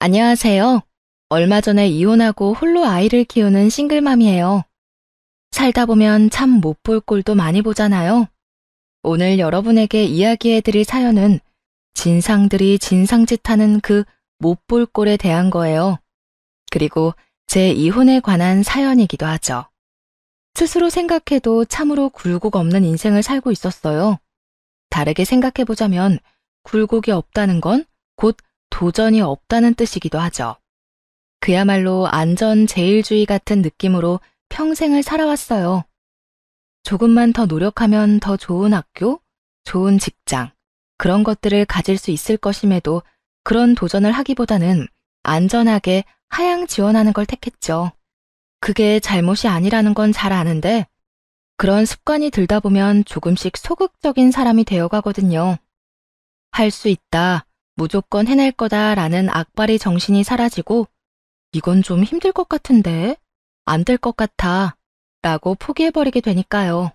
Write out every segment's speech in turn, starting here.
안녕하세요. 얼마 전에 이혼하고 홀로 아이를 키우는 싱글맘이에요. 살다 보면 참 못 볼 꼴도 많이 보잖아요. 오늘 여러분에게 이야기해드릴 사연은 진상들이 진상짓하는 그 못 볼 꼴에 대한 거예요. 그리고 제 이혼에 관한 사연이기도 하죠. 스스로 생각해도 참으로 굴곡 없는 인생을 살고 있었어요. 다르게 생각해보자면 굴곡이 없다는 건 곧 도전이 없다는 뜻이기도 하죠. 그야말로 안전제일주의 같은 느낌으로 평생을 살아왔어요. 조금만 더 노력하면 더 좋은 학교, 좋은 직장, 그런 것들을 가질 수 있을 것임에도 그런 도전을 하기보다는 안전하게 하향 지원하는 걸 택했죠. 그게 잘못이 아니라는 건 잘 아는데 그런 습관이 들다 보면 조금씩 소극적인 사람이 되어가거든요. 할 수 있다, 무조건 해낼 거다라는 악바리 정신이 사라지고 이건 좀 힘들 것 같은데? 안 될 것 같아 라고 포기해버리게 되니까요.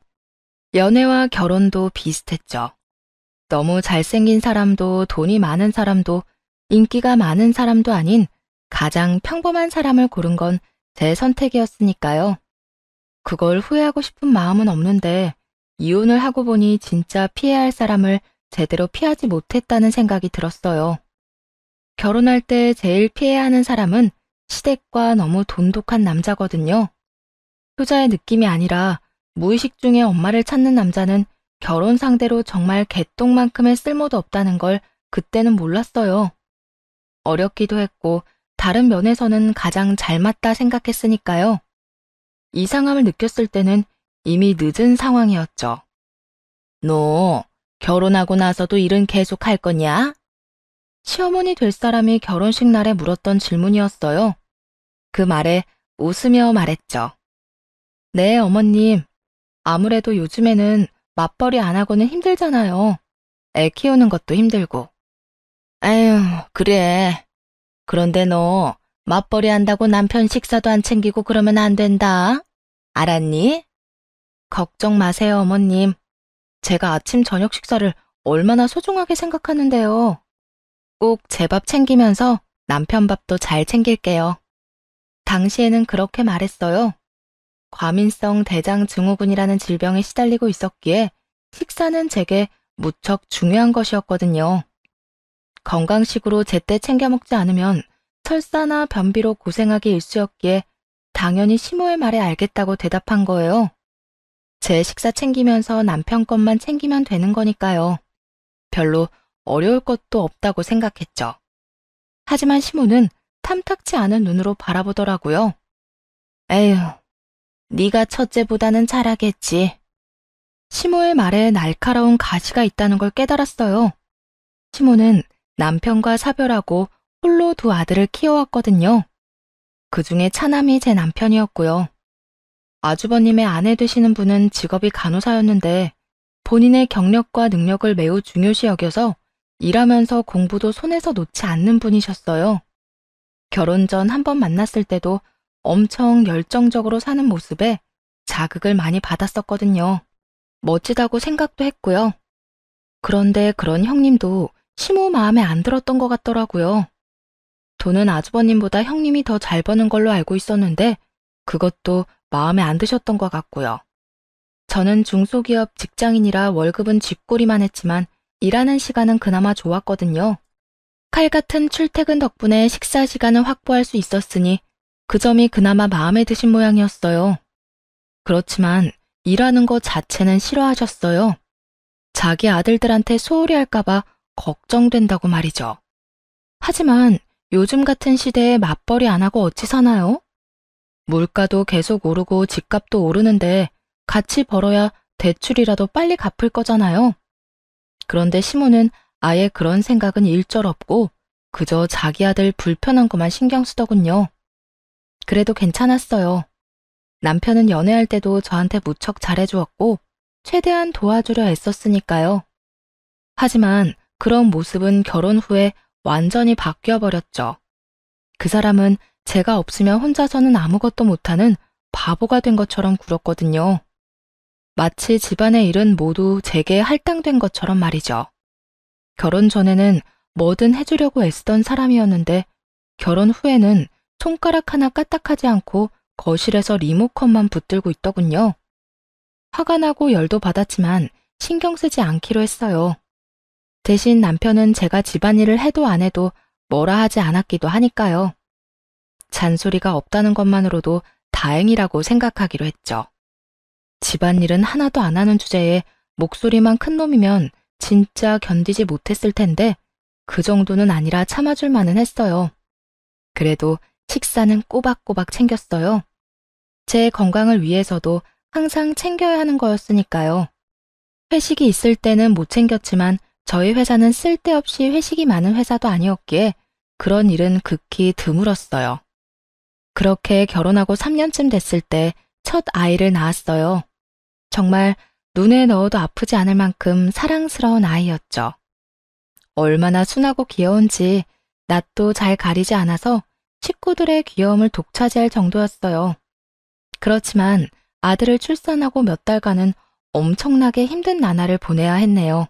연애와 결혼도 비슷했죠. 너무 잘생긴 사람도 돈이 많은 사람도 인기가 많은 사람도 아닌 가장 평범한 사람을 고른 건 제 선택이었으니까요. 그걸 후회하고 싶은 마음은 없는데 이혼을 하고 보니 진짜 피해야 할 사람을 제대로 피하지 못했다는 생각이 들었어요. 결혼할 때 제일 피해야 하는 사람은 시댁과 너무 돈독한 남자거든요. 효자의 느낌이 아니라 무의식 중에 엄마를 찾는 남자는 결혼 상대로 정말 개똥만큼의 쓸모도 없다는 걸 그때는 몰랐어요. 어렵기도 했고 다른 면에서는 가장 잘 맞다 생각했으니까요. 이상함을 느꼈을 때는 이미 늦은 상황이었죠. 너 결혼하고 나서도 일은 계속 할 거냐? 시어머니 될 사람이 결혼식 날에 물었던 질문이었어요. 그 말에 웃으며 말했죠. 네, 어머님. 아무래도 요즘에는 맞벌이 안 하고는 힘들잖아요. 애 키우는 것도 힘들고. 에휴, 그래. 그런데 너 맞벌이 한다고 남편 식사도 안 챙기고 그러면 안 된다. 알았니? 걱정 마세요, 어머님. 제가 아침 저녁 식사를 얼마나 소중하게 생각하는데요. 꼭 제 밥 챙기면서 남편 밥도 잘 챙길게요. 당시에는 그렇게 말했어요. 과민성 대장 증후군이라는 질병에 시달리고 있었기에 식사는 제게 무척 중요한 것이었거든요. 건강식으로 제때 챙겨 먹지 않으면 설사나 변비로 고생하기 일쑤였기에 당연히 시모의 말에 알겠다고 대답한 거예요. 제 식사 챙기면서 남편 것만 챙기면 되는 거니까요. 별로 어려울 것도 없다고 생각했죠. 하지만 시모는 탐탁치 않은 눈으로 바라보더라고요. 에휴, 네가 첫째보다는 잘하겠지. 시모의 말에 날카로운 가시가 있다는 걸 깨달았어요. 시모는 남편과 사별하고 홀로 두 아들을 키워왔거든요. 그중에 차남이 제 남편이었고요. 아주버님의 아내 되시는 분은 직업이 간호사였는데 본인의 경력과 능력을 매우 중요시 여겨서 일하면서 공부도 손에서 놓지 않는 분이셨어요. 결혼 전 한 번 만났을 때도 엄청 열정적으로 사는 모습에 자극을 많이 받았었거든요. 멋지다고 생각도 했고요. 그런데 그런 형님도 시모 마음에 안 들었던 것 같더라고요. 돈은 아주버님보다 형님이 더 잘 버는 걸로 알고 있었는데 그것도 마음에 안 드셨던 것 같고요. 저는 중소기업 직장인이라 월급은 쥐꼬리만 했지만 일하는 시간은 그나마 좋았거든요. 칼 같은 출퇴근 덕분에 식사 시간을 확보할 수 있었으니 그 점이 그나마 마음에 드신 모양이었어요. 그렇지만 일하는 것 자체는 싫어하셨어요. 자기 아들들한테 소홀히 할까봐 걱정된다고 말이죠. 하지만 요즘 같은 시대에 맞벌이 안 하고 어찌 사나요? 물가도 계속 오르고 집값도 오르는데 같이 벌어야 대출이라도 빨리 갚을 거잖아요. 그런데 시모는 아예 그런 생각은 일절 없고 그저 자기 아들 불편한 것만 신경 쓰더군요. 그래도 괜찮았어요. 남편은 연애할 때도 저한테 무척 잘해주었고 최대한 도와주려 애썼으니까요. 하지만 그런 모습은 결혼 후에 완전히 바뀌어버렸죠. 그 사람은 제가 없으면 혼자서는 아무것도 못하는 바보가 된 것처럼 굴었거든요. 마치 집안의 일은 모두 제게 할당된 것처럼 말이죠. 결혼 전에는 뭐든 해주려고 애쓰던 사람이었는데 결혼 후에는 손가락 하나 까딱하지 않고 거실에서 리모컨만 붙들고 있더군요. 화가 나고 열도 받았지만 신경 쓰지 않기로 했어요. 대신 남편은 제가 집안일을 해도 안 해도 뭐라 하지 않았기도 하니까요. 잔소리가 없다는 것만으로도 다행이라고 생각하기로 했죠. 집안일은 하나도 안 하는 주제에 목소리만 큰 놈이면 진짜 견디지 못했을 텐데 그 정도는 아니라 참아줄 만은 했어요. 그래도 식사는 꼬박꼬박 챙겼어요. 제 건강을 위해서도 항상 챙겨야 하는 거였으니까요. 회식이 있을 때는 못 챙겼지만 저희 회사는 쓸데없이 회식이 많은 회사도 아니었기에 그런 일은 극히 드물었어요. 그렇게 결혼하고 3년쯤 됐을 때 첫 아이를 낳았어요. 정말 눈에 넣어도 아프지 않을 만큼 사랑스러운 아이였죠. 얼마나 순하고 귀여운지 낯도 잘 가리지 않아서 식구들의 귀여움을 독차지할 정도였어요. 그렇지만 아들을 출산하고 몇 달간은 엄청나게 힘든 나날을 보내야 했네요.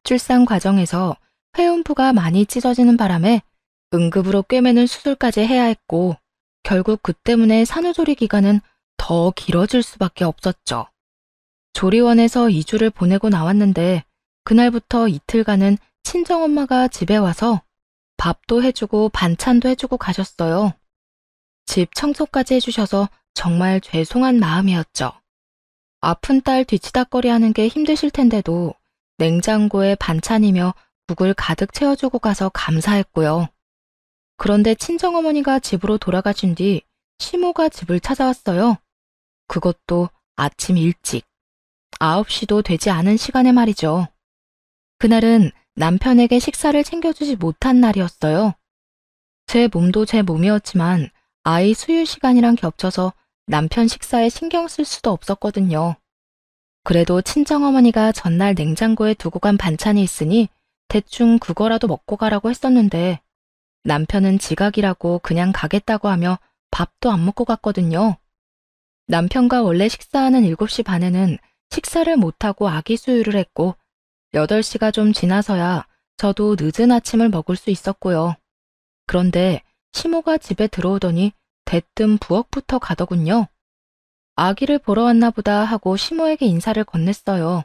출산 과정에서 회음부가 많이 찢어지는 바람에 응급으로 꿰매는 수술까지 해야 했고 결국 그 때문에 산후조리 기간은 더 길어질 수밖에 없었죠. 조리원에서 2주를 보내고 나왔는데 그날부터 이틀간은 친정엄마가 집에 와서 밥도 해주고 반찬도 해주고 가셨어요. 집 청소까지 해주셔서 정말 죄송한 마음이었죠. 아픈 딸 뒤치다꺼리 하는 게 힘드실 텐데도 냉장고에 반찬이며 국을 가득 채워주고 가서 감사했고요. 그런데 친정어머니가 집으로 돌아가신 뒤 시모가 집을 찾아왔어요. 그것도 아침 일찍, 9시도 되지 않은 시간에 말이죠. 그날은 남편에게 식사를 챙겨주지 못한 날이었어요. 제 몸도 제 몸이었지만 아이 수유 시간이랑 겹쳐서 남편 식사에 신경 쓸 수도 없었거든요. 그래도 친정어머니가 전날 냉장고에 두고 간 반찬이 있으니 대충 그거라도 먹고 가라고 했었는데 남편은 지각이라고 그냥 가겠다고 하며 밥도 안 먹고 갔거든요. 남편과 원래 식사하는 7시 반에는 식사를 못하고 아기 수유를 했고 8시가 좀 지나서야 저도 늦은 아침을 먹을 수 있었고요. 그런데 시모가 집에 들어오더니 대뜸 부엌부터 가더군요. 아기를 보러 왔나 보다 하고 시모에게 인사를 건넸어요.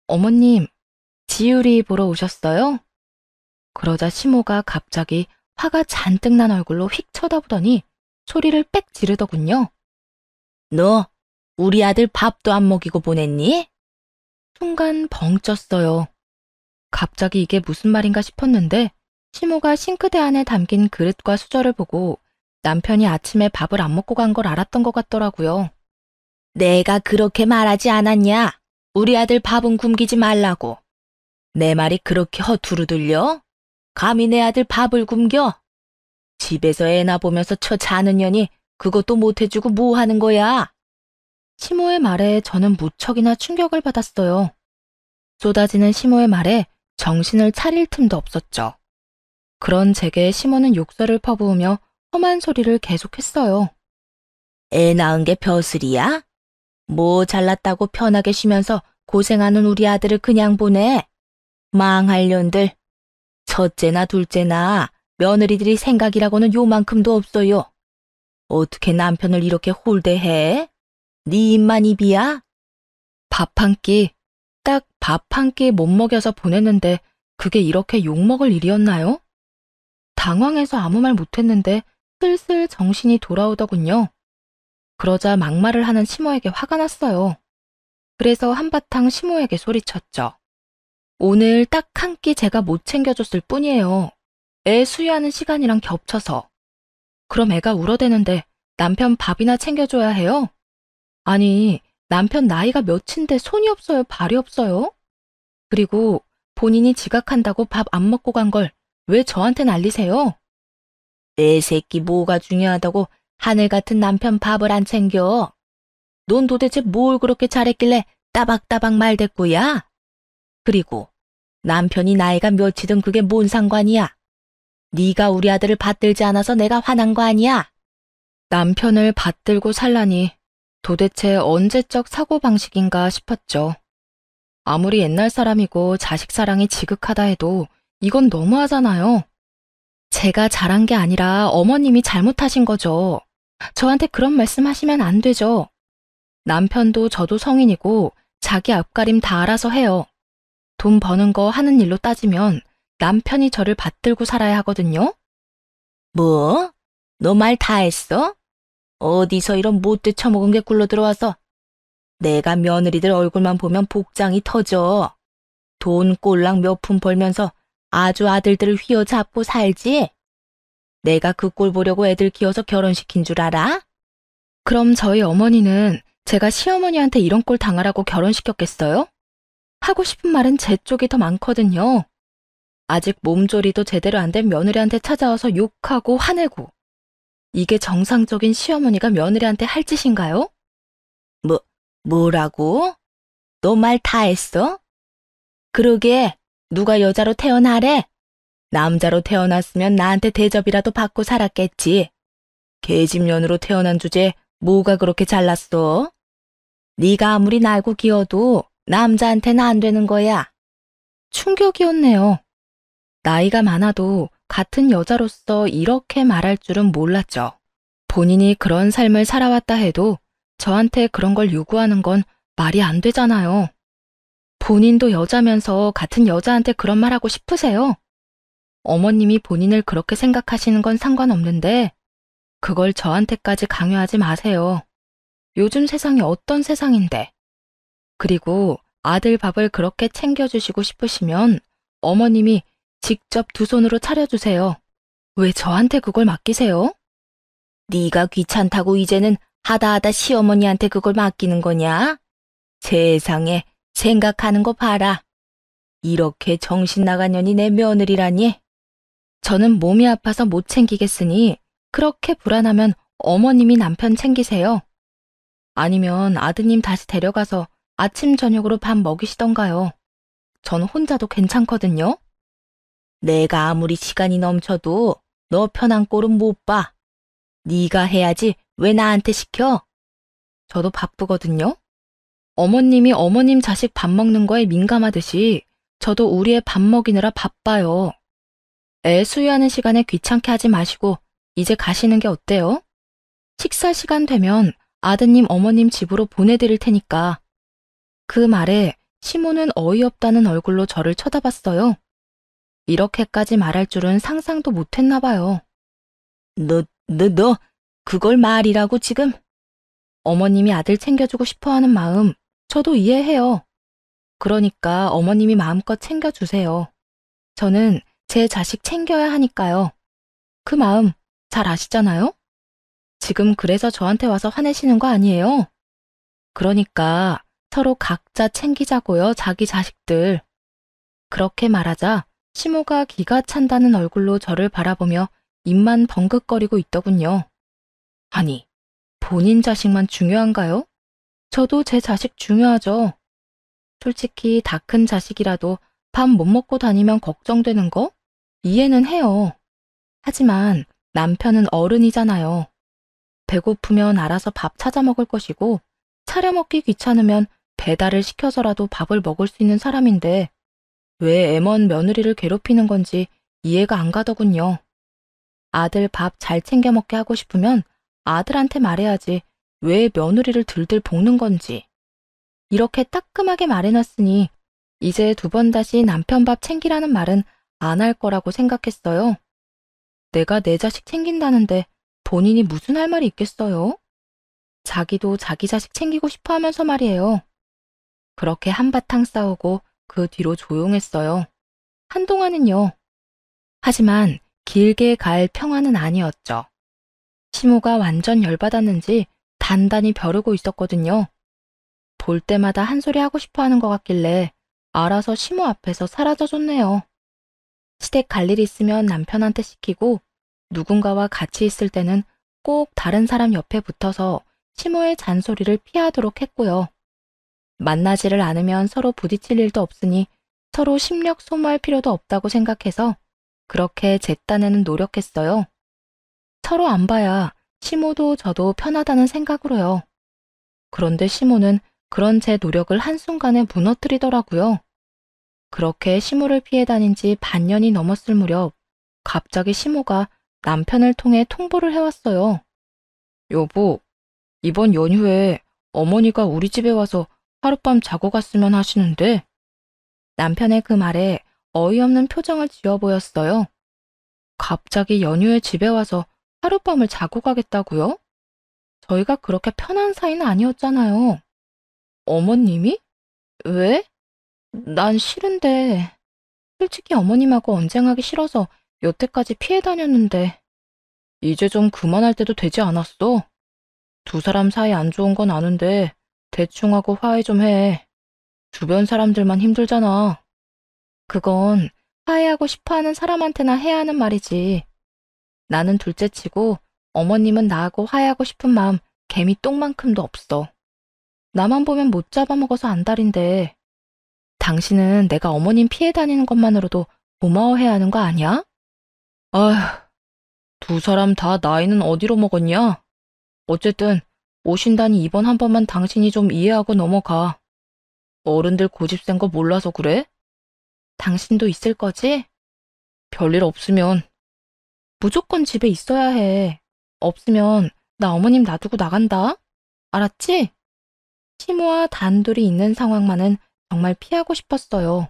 어머님, 지율이 보러 오셨어요? 그러자 시모가 갑자기 화가 잔뜩 난 얼굴로 휙 쳐다보더니 소리를 빽 지르더군요. 너 우리 아들 밥도 안 먹이고 보냈니? 순간 벙 쪘어요. 갑자기 이게 무슨 말인가 싶었는데 시모가 싱크대 안에 담긴 그릇과 수저를 보고 남편이 아침에 밥을 안 먹고 간 걸 알았던 것 같더라고요. 내가 그렇게 말하지 않았냐? 우리 아들 밥은 굶기지 말라고. 내 말이 그렇게 허투루 들려? 감히 내 아들 밥을 굶겨? 집에서 애나 보면서 처 자는 년이 그것도 못해주고 뭐 하는 거야? 시모의 말에 저는 무척이나 충격을 받았어요. 쏟아지는 시모의 말에 정신을 차릴 틈도 없었죠. 그런 제게 시모는 욕설을 퍼부으며 험한 소리를 계속했어요. 애 낳은 게 벼슬이야? 뭐 잘났다고 편하게 쉬면서 고생하는 우리 아들을 그냥 보내? 망할 년들. 첫째나 둘째나 며느리들이 생각이라고는 요만큼도 없어요. 어떻게 남편을 이렇게 홀대해? 네 입만 입이야? 밥 한 끼, 딱 밥 한 끼 못 먹여서 보냈는데 그게 이렇게 욕먹을 일이었나요? 당황해서 아무 말 못했는데 슬슬 정신이 돌아오더군요. 그러자 막말을 하는 시모에게 화가 났어요. 그래서 한바탕 시모에게 소리쳤죠. 오늘 딱 한 끼 제가 못 챙겨줬을 뿐이에요. 애 수유하는 시간이랑 겹쳐서. 그럼 애가 울어대는데 남편 밥이나 챙겨줘야 해요? 아니, 남편 나이가 몇인데 손이 없어요, 발이 없어요? 그리고 본인이 지각한다고 밥 안 먹고 간 걸 왜 저한테 난리세요? 내 새끼 뭐가 중요하다고 하늘 같은 남편 밥을 안 챙겨? 넌 도대체 뭘 그렇게 잘했길래 따박따박 말댔고야? 그리고 남편이 나이가 몇이든 그게 뭔 상관이야? 네가 우리 아들을 받들지 않아서 내가 화난 거 아니야? 남편을 받들고 살라니 도대체 언제적 사고방식인가 싶었죠. 아무리 옛날 사람이고 자식 사랑이 지극하다 해도 이건 너무하잖아요. 제가 잘한 게 아니라 어머님이 잘못하신 거죠. 저한테 그런 말씀 하시면 안 되죠. 남편도 저도 성인이고 자기 앞가림 다 알아서 해요. 돈 버는 거 하는 일로 따지면 남편이 저를 받들고 살아야 하거든요. 뭐? 너 말 다 했어? 어디서 이런 못돼 처먹은 게 굴러 들어와서. 내가 며느리들 얼굴만 보면 복장이 터져. 돈 꼴랑 몇 푼 벌면서 아주 아들들을 휘어잡고 살지? 내가 그 꼴 보려고 애들 키워서 결혼시킨 줄 알아? 그럼 저희 어머니는 제가 시어머니한테 이런 꼴 당하라고 결혼시켰겠어요? 하고 싶은 말은 제 쪽이 더 많거든요. 아직 몸조리도 제대로 안 된 며느리한테 찾아와서 욕하고 화내고. 이게 정상적인 시어머니가 며느리한테 할 짓인가요? 뭐라고? 너 말 다 했어? 그러게, 누가 여자로 태어나래? 남자로 태어났으면 나한테 대접이라도 받고 살았겠지. 계집년으로 태어난 주제에 뭐가 그렇게 잘났어? 네가 아무리 날고 기어도 남자한테는 안 되는 거야. 충격이었네요. 나이가 많아도 같은 여자로서 이렇게 말할 줄은 몰랐죠. 본인이 그런 삶을 살아왔다 해도 저한테 그런 걸 요구하는 건 말이 안 되잖아요. 본인도 여자면서 같은 여자한테 그런 말 하고 싶으세요? 어머님이 본인을 그렇게 생각하시는 건 상관없는데 그걸 저한테까지 강요하지 마세요. 요즘 세상이 어떤 세상인데. 그리고 아들 밥을 그렇게 챙겨주시고 싶으시면 어머님이 직접 두 손으로 차려주세요. 왜 저한테 그걸 맡기세요? 네가 귀찮다고 이제는 하다 시어머니한테 그걸 맡기는 거냐? 세상에 생각하는 거 봐라. 이렇게 정신 나간 년이 내 며느리라니. 저는 몸이 아파서 못 챙기겠으니 그렇게 불안하면 어머님이 남편 챙기세요. 아니면 아드님 다시 데려가서 아침 저녁으로 밥 먹이시던가요. 전 혼자도 괜찮거든요. 내가 아무리 시간이 넘쳐도 너 편한 꼴은 못 봐. 네가 해야지 왜 나한테 시켜? 저도 바쁘거든요. 어머님이 어머님 자식 밥 먹는 거에 민감하듯이 저도 우리 애 밥 먹이느라 바빠요. 애 수유하는 시간에 귀찮게 하지 마시고 이제 가시는 게 어때요? 식사 시간 되면 아드님 어머님 집으로 보내드릴 테니까. 그 말에 시모는 어이없다는 얼굴로 저를 쳐다봤어요. 이렇게까지 말할 줄은 상상도 못했나 봐요. 너 그걸 말이라고 지금? 어머님이 아들 챙겨주고 싶어하는 마음 저도 이해해요. 그러니까 어머님이 마음껏 챙겨주세요. 저는 제 자식 챙겨야 하니까요. 그 마음 잘 아시잖아요? 지금 그래서 저한테 와서 화내시는 거 아니에요? 그러니까 서로 각자 챙기자고요, 자기 자식들. 그렇게 말하자 시모가 기가 찬다는 얼굴로 저를 바라보며 입만 벙긋거리고 있더군요. 아니, 본인 자식만 중요한가요? 저도 제 자식 중요하죠. 솔직히 다 큰 자식이라도 밥 못 먹고 다니면 걱정되는 거 이해는 해요. 하지만 남편은 어른이잖아요. 배고프면 알아서 밥 찾아 먹을 것이고 차려 먹기 귀찮으면 배달을 시켜서라도 밥을 먹을 수 있는 사람인데 왜 애먼 며느리를 괴롭히는 건지 이해가 안 가더군요. 아들 밥 잘 챙겨 먹게 하고 싶으면 아들한테 말해야지 왜 며느리를 들들 볶는 건지. 이렇게 따끔하게 말해놨으니 이제 두 번 다시 남편 밥 챙기라는 말은 안 할 거라고 생각했어요. 내가 내 자식 챙긴다는데 본인이 무슨 할 말이 있겠어요? 자기도 자기 자식 챙기고 싶어 하면서 말이에요. 그렇게 한바탕 싸우고 그 뒤로 조용했어요. 한동안은요. 하지만 길게 갈 평화는 아니었죠. 시모가 완전 열받았는지 단단히 벼르고 있었거든요. 볼 때마다 한 소리 하고 싶어 하는 것 같길래 알아서 시모 앞에서 사라져줬네요. 시댁 갈 일 있으면 남편한테 시키고 누군가와 같이 있을 때는 꼭 다른 사람 옆에 붙어서 시모의 잔소리를 피하도록 했고요. 만나지를 않으면 서로 부딪힐 일도 없으니 서로 심력 소모할 필요도 없다고 생각해서 그렇게 제 딴에는 노력했어요. 서로 안 봐야 시모도 저도 편하다는 생각으로요. 그런데 시모는 그런 제 노력을 한순간에 무너뜨리더라고요. 그렇게 시모를 피해 다닌 지 반년이 넘었을 무렵 갑자기 시모가 남편을 통해 통보를 해왔어요. 여보, 이번 연휴에 어머니가 우리 집에 와서 하룻밤 자고 갔으면 하시는데. 남편의 그 말에 어이없는 표정을 지어 보였어요. 갑자기 연휴에 집에 와서 하룻밤을 자고 가겠다고요? 저희가 그렇게 편한 사이는 아니었잖아요. 어머님이? 왜? 난 싫은데. 솔직히 어머님하고 언쟁하기 싫어서 여태까지 피해 다녔는데. 이제 좀 그만할 때도 되지 않았어? 두 사람 사이 안 좋은 건 아는데 대충 하고 화해 좀 해. 주변 사람들만 힘들잖아. 그건 화해하고 싶어하는 사람한테나 해야 하는 말이지. 나는 둘째치고 어머님은 나하고 화해하고 싶은 마음 개미 똥만큼도 없어. 나만 보면 못 잡아먹어서 안달인데. 당신은 내가 어머님 피해 다니는 것만으로도 고마워해야 하는 거 아니야? 아휴, 두 사람 다 나이는 어디로 먹었냐? 어쨌든 오신다니 이번 한 번만 당신이 좀 이해하고 넘어가. 어른들 고집 센 거 몰라서 그래? 당신도 있을 거지? 별일 없으면. 무조건 집에 있어야 해. 없으면 나 어머님 놔두고 나간다. 알았지? 시모와 단둘이 있는 상황만은 정말 피하고 싶었어요.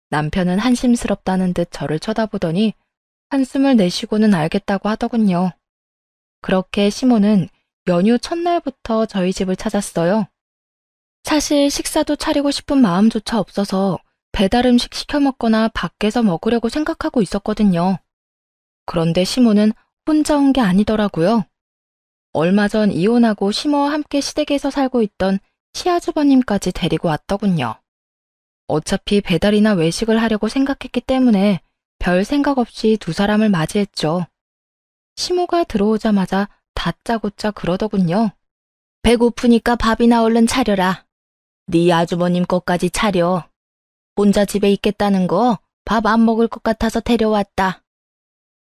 남편은 한심스럽다는 듯 저를 쳐다보더니 한숨을 내쉬고는 알겠다고 하더군요. 그렇게 시모는 연휴 첫날부터 저희 집을 찾았어요. 사실 식사도 차리고 싶은 마음조차 없어서 배달 음식 시켜 먹거나 밖에서 먹으려고 생각하고 있었거든요. 그런데 시모는 혼자 온 게 아니더라고요. 얼마 전 이혼하고 시모와 함께 시댁에서 살고 있던 시아주버님까지 데리고 왔더군요. 어차피 배달이나 외식을 하려고 생각했기 때문에 별 생각 없이 두 사람을 맞이했죠. 시모가 들어오자마자 다짜고짜 그러더군요. 배고프니까 밥이나 얼른 차려라. 네 아주버님 것까지 차려. 혼자 집에 있겠다는 거 밥 안 먹을 것 같아서 데려왔다.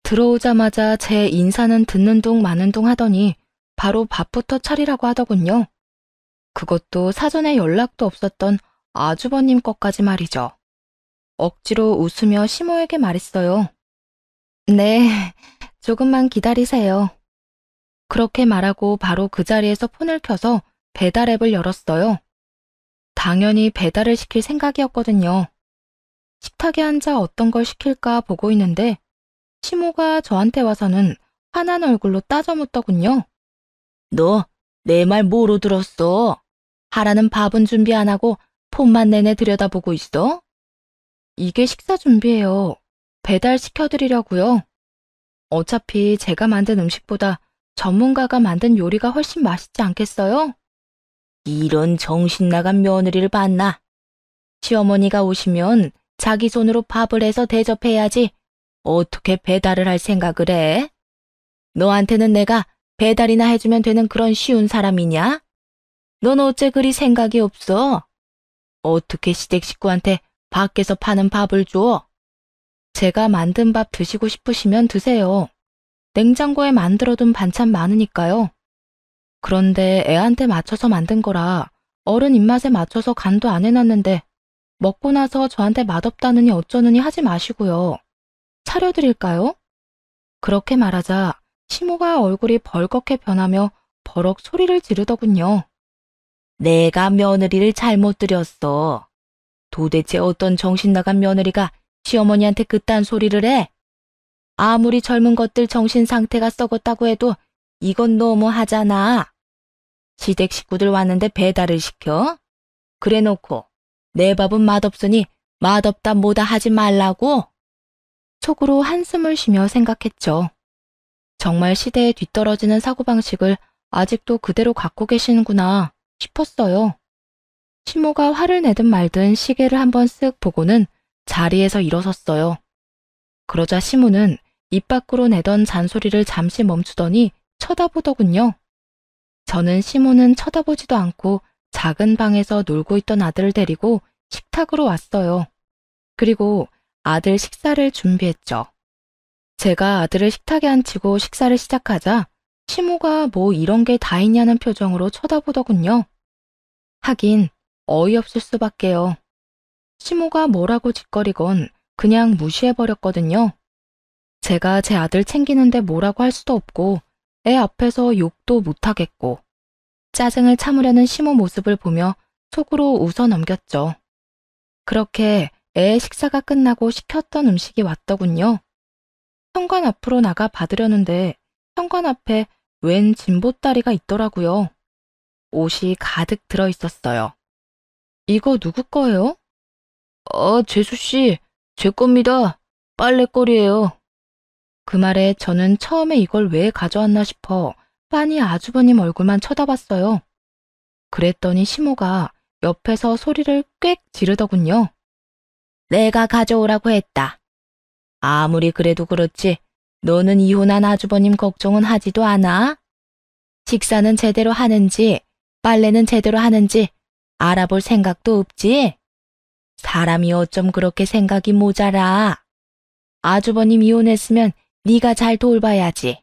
들어오자마자 제 인사는 듣는 둥 마는 둥 하더니 바로 밥부터 차리라고 하더군요. 그것도 사전에 연락도 없었던 아주버님 것까지 말이죠. 억지로 웃으며 시모에게 말했어요. 네, 조금만 기다리세요. 그렇게 말하고 바로 그 자리에서 폰을 켜서 배달 앱을 열었어요. 당연히 배달을 시킬 생각이었거든요. 식탁에 앉아 어떤 걸 시킬까 보고 있는데 시모가 저한테 와서는 화난 얼굴로 따져 묻더군요. 너 내 말 뭐로 들었어? 하라는 밥은 준비 안 하고 폰만 내내 들여다보고 있어? 이게 식사 준비예요. 배달 시켜드리려고요. 어차피 제가 만든 음식보다 전문가가 만든 요리가 훨씬 맛있지 않겠어요? 이런 정신 나간 며느리를 봤나? 시어머니가 오시면 자기 손으로 밥을 해서 대접해야지. 어떻게 배달을 할 생각을 해? 너한테는 내가 배달이나 해주면 되는 그런 쉬운 사람이냐? 넌 어째 그리 생각이 없어? 어떻게 시댁 식구한테 밖에서 파는 밥을 줘? 제가 만든 밥 드시고 싶으시면 드세요. 냉장고에 만들어둔 반찬 많으니까요. 그런데 애한테 맞춰서 만든 거라 어른 입맛에 맞춰서 간도 안 해놨는데 먹고 나서 저한테 맛없다느니 어쩌느니 하지 마시고요. 차려드릴까요? 그렇게 말하자 시모가 얼굴이 벌겋게 변하며 버럭 소리를 지르더군요. 내가 며느리를 잘못 들였어. 도대체 어떤 정신 나간 며느리가 시어머니한테 그딴 소리를 해? 아무리 젊은 것들 정신 상태가 썩었다고 해도 이건 너무하잖아. 시댁 식구들 왔는데 배달을 시켜? 그래놓고 내 밥은 맛없으니 맛없다 뭐다 하지 말라고? 속으로 한숨을 쉬며 생각했죠. 정말 시대에 뒤떨어지는 사고방식을 아직도 그대로 갖고 계시는구나 싶었어요. 시모가 화를 내든 말든 시계를 한번 쓱 보고는 자리에서 일어섰어요. 그러자 시모는 입 밖으로 내던 잔소리를 잠시 멈추더니 쳐다보더군요. 저는 시모는 쳐다보지도 않고 작은 방에서 놀고 있던 아들을 데리고 식탁으로 왔어요. 그리고 아들 식사를 준비했죠. 제가 아들을 식탁에 앉히고 식사를 시작하자 시모가 뭐 이런 게 다 있냐는 표정으로 쳐다보더군요. 하긴 어이없을 수밖에요. 시모가 뭐라고 짓거리건 그냥 무시해버렸거든요. 제가 제 아들 챙기는데 뭐라고 할 수도 없고 애 앞에서 욕도 못하겠고 짜증을 참으려는 시모 모습을 보며 속으로 웃어 넘겼죠. 그렇게 애의 식사가 끝나고 시켰던 음식이 왔더군요. 현관 앞으로 나가 받으려는데 현관 앞에 웬 진보다리가 있더라고요. 옷이 가득 들어 있었어요. 이거 누구 거예요? 재수씨, 제 겁니다. 빨래거리예요. 그 말에 저는 처음에 이걸 왜 가져왔나 싶어 빤히 아주버님 얼굴만 쳐다봤어요. 그랬더니 시모가 옆에서 소리를 꽥 지르더군요. 내가 가져오라고 했다. 아무리 그래도 그렇지 너는 이혼한 아주버님 걱정은 하지도 않아? 식사는 제대로 하는지 빨래는 제대로 하는지 알아볼 생각도 없지? 사람이 어쩜 그렇게 생각이 모자라. 아주버님 이혼했으면 네가 잘 돌봐야지.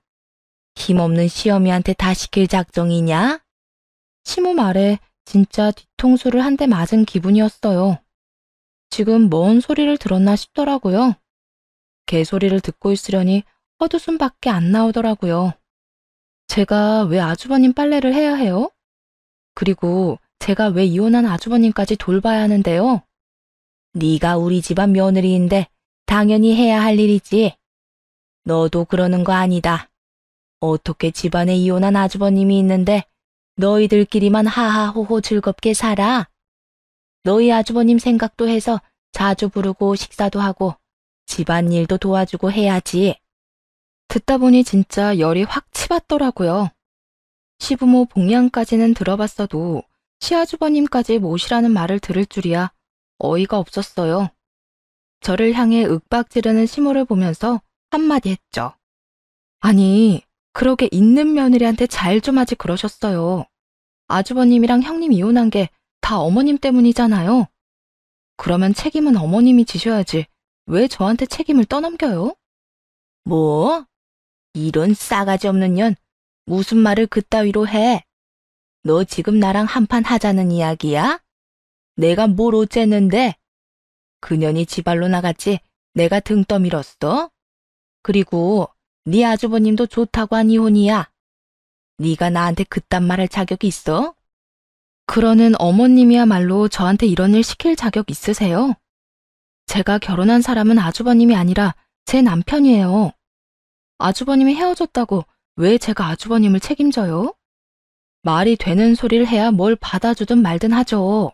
힘없는 시어미한테 다 시킬 작정이냐? 시모 말에 진짜 뒤통수를 한 대 맞은 기분이었어요. 지금 뭔 소리를 들었나 싶더라고요. 개소리를 듣고 있으려니 헛웃음밖에 안 나오더라고요. 제가 왜 아주버님 빨래를 해야 해요? 그리고 제가 왜 이혼한 아주버님까지 돌봐야 하는데요? 네가 우리 집안 며느리인데 당연히 해야 할 일이지. 너도 그러는 거 아니다. 어떻게 집안에 이혼한 아주버님이 있는데 너희들끼리만 하하호호 즐겁게 살아? 너희 아주버님 생각도 해서 자주 부르고 식사도 하고 집안일도 도와주고 해야지. 듣다 보니 진짜 열이 확 치받더라고요. 시부모 복양까지는 들어봤어도 시아주버님까지 모시라는 말을 들을 줄이야 어이가 없었어요. 저를 향해 윽박지르는 시모를 보면서 한마디 했죠. 아니, 그러게 있는 며느리한테 잘 좀 하지 그러셨어요. 아주버님이랑 형님 이혼한 게 다 어머님 때문이잖아요. 그러면 책임은 어머님이 지셔야지 왜 저한테 책임을 떠넘겨요? 뭐? 이런 싸가지 없는 년 무슨 말을 그따위로 해? 너 지금 나랑 한판 하자는 이야기야? 내가 뭘 어쨌는데? 그년이 지발로 나갔지 내가 등 떠밀었어? 그리고 네 아주버님도 좋다고 한 이혼이야. 네가 나한테 그딴 말할 자격이 있어? 그러는 어머님이야말로 저한테 이런 일 시킬 자격 있으세요? 제가 결혼한 사람은 아주버님이 아니라 제 남편이에요. 아주버님이 헤어졌다고 왜 제가 아주버님을 책임져요? 말이 되는 소리를 해야 뭘 받아주든 말든 하죠.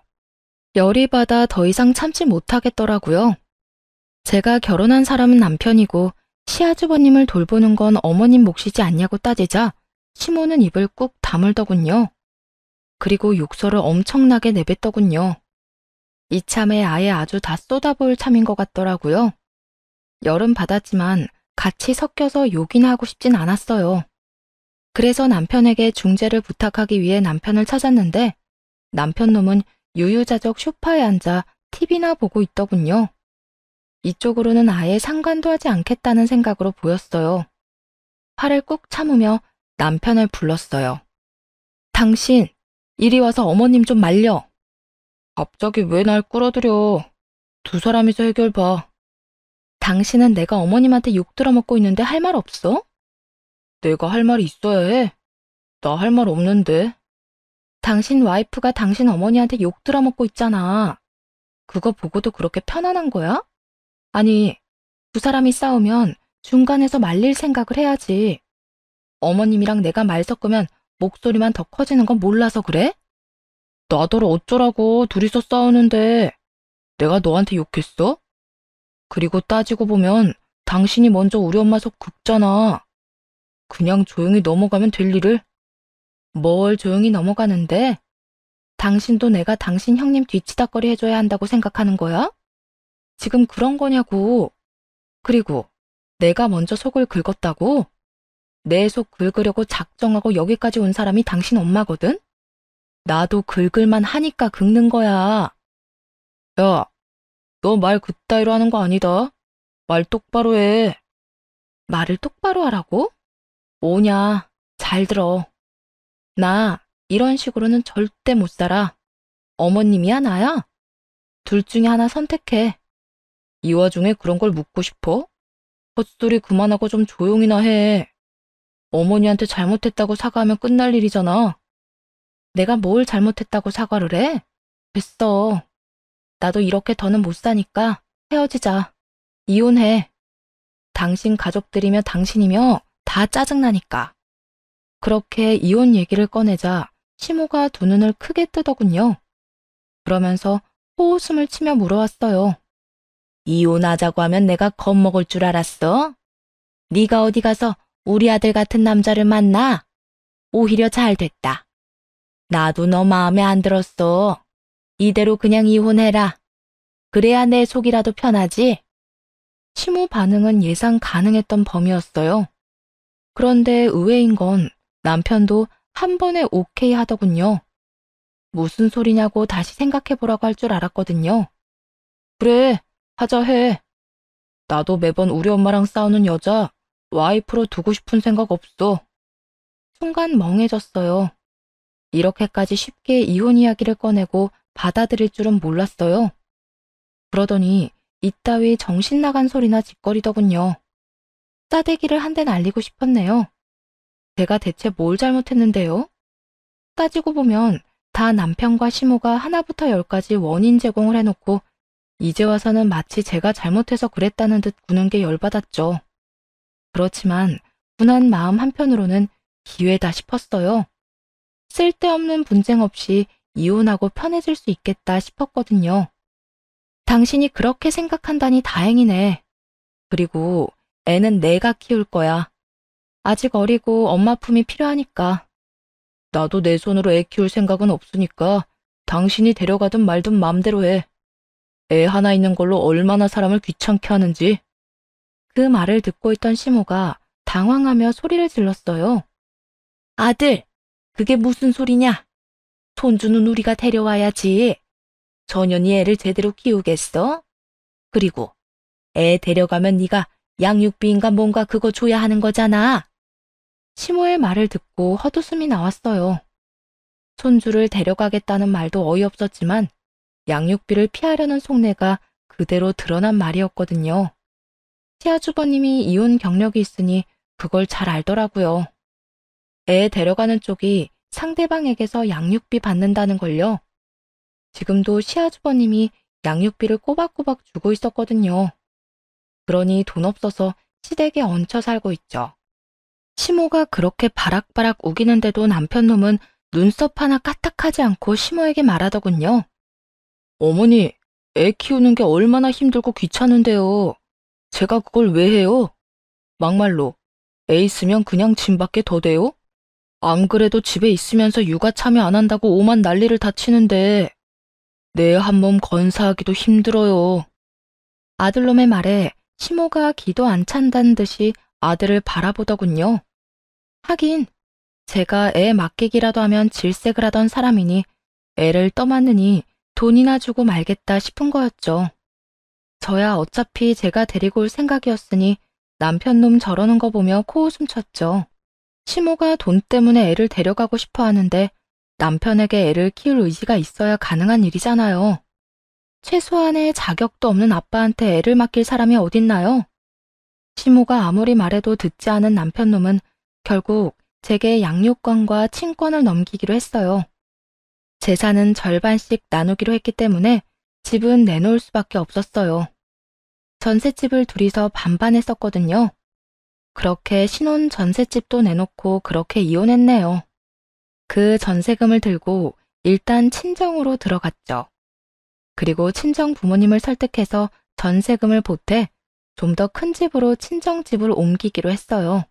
열이 받아 더 이상 참지 못하겠더라고요. 제가 결혼한 사람은 남편이고 시아주버님을 돌보는 건 어머님 몫이지 않냐고 따지자 시모는 입을 꾹 다물더군요. 그리고 욕설을 엄청나게 내뱉더군요. 이참에 아예 아주 다 쏟아부을 참인 것 같더라고요. 열은 받았지만 같이 섞여서 욕이나 하고 싶진 않았어요. 그래서 남편에게 중재를 부탁하기 위해 남편을 찾았는데 남편 놈은 유유자적 소파에 앉아 TV나 보고 있더군요. 이쪽으로는 아예 상관도 하지 않겠다는 생각으로 보였어요. 화를 꾹 참으며 남편을 불렀어요. 당신, 이리 와서 어머님 좀 말려. 갑자기 왜 날 끌어들여. 두 사람이서 해결 봐. 당신은 내가 어머님한테 욕 들어먹고 있는데 할 말 없어? 내가 할 말이 있어야 해. 나 할 말 없는데. 당신 와이프가 당신 어머니한테 욕 들어먹고 있잖아. 그거 보고도 그렇게 편안한 거야? 아니, 두 사람이 싸우면 중간에서 말릴 생각을 해야지. 어머님이랑 내가 말 섞으면 목소리만 더 커지는 건 몰라서 그래? 나더러 어쩌라고 둘이서 싸우는데 내가 너한테 욕했어? 그리고 따지고 보면 당신이 먼저 우리 엄마 속 긁잖아. 그냥 조용히 넘어가면 될 일을. 뭘 조용히 넘어가는데? 당신도 내가 당신 형님 뒤치다꺼리 해줘야 한다고 생각하는 거야? 지금 그런 거냐고. 그리고 내가 먼저 속을 긁었다고? 내 속 긁으려고 작정하고 여기까지 온 사람이 당신 엄마거든? 나도 긁을만 하니까 긁는 거야. 야, 너 말 그따위로 하는 거 아니다. 말 똑바로 해. 말을 똑바로 하라고? 뭐냐, 잘 들어. 나 이런 식으로는 절대 못 살아. 어머님이야, 나야? 둘 중에 하나 선택해. 이 와중에 그런 걸 묻고 싶어? 헛소리 그만하고 좀 조용히나 해. 어머니한테 잘못했다고 사과하면 끝날 일이잖아. 내가 뭘 잘못했다고 사과를 해? 됐어. 나도 이렇게 더는 못 사니까 헤어지자. 이혼해. 당신 가족들이며 당신이며 다 짜증나니까. 그렇게 이혼 얘기를 꺼내자 시모가 두 눈을 크게 뜨더군요. 그러면서 호웃음을 치며 물어왔어요. 이혼하자고 하면 내가 겁먹을 줄 알았어? 네가 어디 가서 우리 아들 같은 남자를 만나? 오히려 잘 됐다. 나도 너 마음에 안 들었어. 이대로 그냥 이혼해라. 그래야 내 속이라도 편하지? 시모 반응은 예상 가능했던 범위였어요. 그런데 의외인 건 남편도 한 번에 오케이 하더군요. 무슨 소리냐고 다시 생각해보라고 할 줄 알았거든요. 그래, 하자 해. 나도 매번 우리 엄마랑 싸우는 여자 와이프로 두고 싶은 생각 없어. 순간 멍해졌어요. 이렇게까지 쉽게 이혼 이야기를 꺼내고 받아들일 줄은 몰랐어요. 그러더니 이따위 정신 나간 소리나 짓거리더군요. 싸대기를 한 대 날리고 싶었네요. 제가 대체 뭘 잘못했는데요? 따지고 보면 다 남편과 시모가 하나부터 열까지 원인 제공을 해놓고 이제 와서는 마치 제가 잘못해서 그랬다는 듯 구는 게 열받았죠. 그렇지만 분한 마음 한편으로는 기회다 싶었어요. 쓸데없는 분쟁 없이 이혼하고 편해질 수 있겠다 싶었거든요. 당신이 그렇게 생각한다니 다행이네. 그리고 애는 내가 키울 거야. 아직 어리고 엄마 품이 필요하니까. 나도 내 손으로 애 키울 생각은 없으니까 당신이 데려가든 말든 맘대로 해. 애 하나 있는 걸로 얼마나 사람을 귀찮게 하는지. 그 말을 듣고 있던 시모가 당황하며 소리를 질렀어요. 아들, 그게 무슨 소리냐? 손주는 우리가 데려와야지. 전현이 애를 제대로 키우겠어? 그리고 애 데려가면 네가 양육비인가 뭔가 그거 줘야 하는 거잖아. 시모의 말을 듣고 헛웃음이 나왔어요. 손주를 데려가겠다는 말도 어이없었지만 양육비를 피하려는 속내가 그대로 드러난 말이었거든요. 시아주버님이 이혼 경력이 있으니 그걸 잘 알더라고요. 애 데려가는 쪽이 상대방에게서 양육비 받는다는 걸요. 지금도 시아주버님이 양육비를 꼬박꼬박 주고 있었거든요. 그러니 돈 없어서 시댁에 얹혀 살고 있죠. 시모가 그렇게 바락바락 우기는데도 남편놈은 눈썹 하나 까딱하지 않고 시모에게 말하더군요. 어머니, 애 키우는 게 얼마나 힘들고 귀찮은데요. 제가 그걸 왜 해요? 막말로, 애 있으면 그냥 짐밖에 더 돼요? 안 그래도 집에 있으면서 육아 참여 안 한다고 오만 난리를 다 치는데 내 한 몸 건사하기도 힘들어요. 아들놈의 말에 시모가 기도 안 찬다는 듯이 아들을 바라보더군요. 하긴 제가 애 맡기기라도 하면 질색을 하던 사람이니 애를 떠맡느니 돈이나 주고 말겠다 싶은 거였죠. 저야 어차피 제가 데리고 올 생각이었으니 남편놈 저러는 거 보며 코웃음 쳤죠. 시모가 돈 때문에 애를 데려가고 싶어 하는데 남편에게 애를 키울 의지가 있어야 가능한 일이잖아요. 최소한의 자격도 없는 아빠한테 애를 맡길 사람이 어딨나요? 시모가 아무리 말해도 듣지 않은 남편놈은 결국 제게 양육권과 친권을 넘기기로 했어요. 재산은 절반씩 나누기로 했기 때문에 집은 내놓을 수밖에 없었어요. 전셋집을 둘이서 반반 했었거든요. 그렇게 신혼 전셋집도 내놓고 그렇게 이혼했네요. 그 전세금을 들고 일단 친정으로 들어갔죠. 그리고 친정 부모님을 설득해서 전세금을 보태 좀 더 큰 집으로 친정집을 옮기기로 했어요.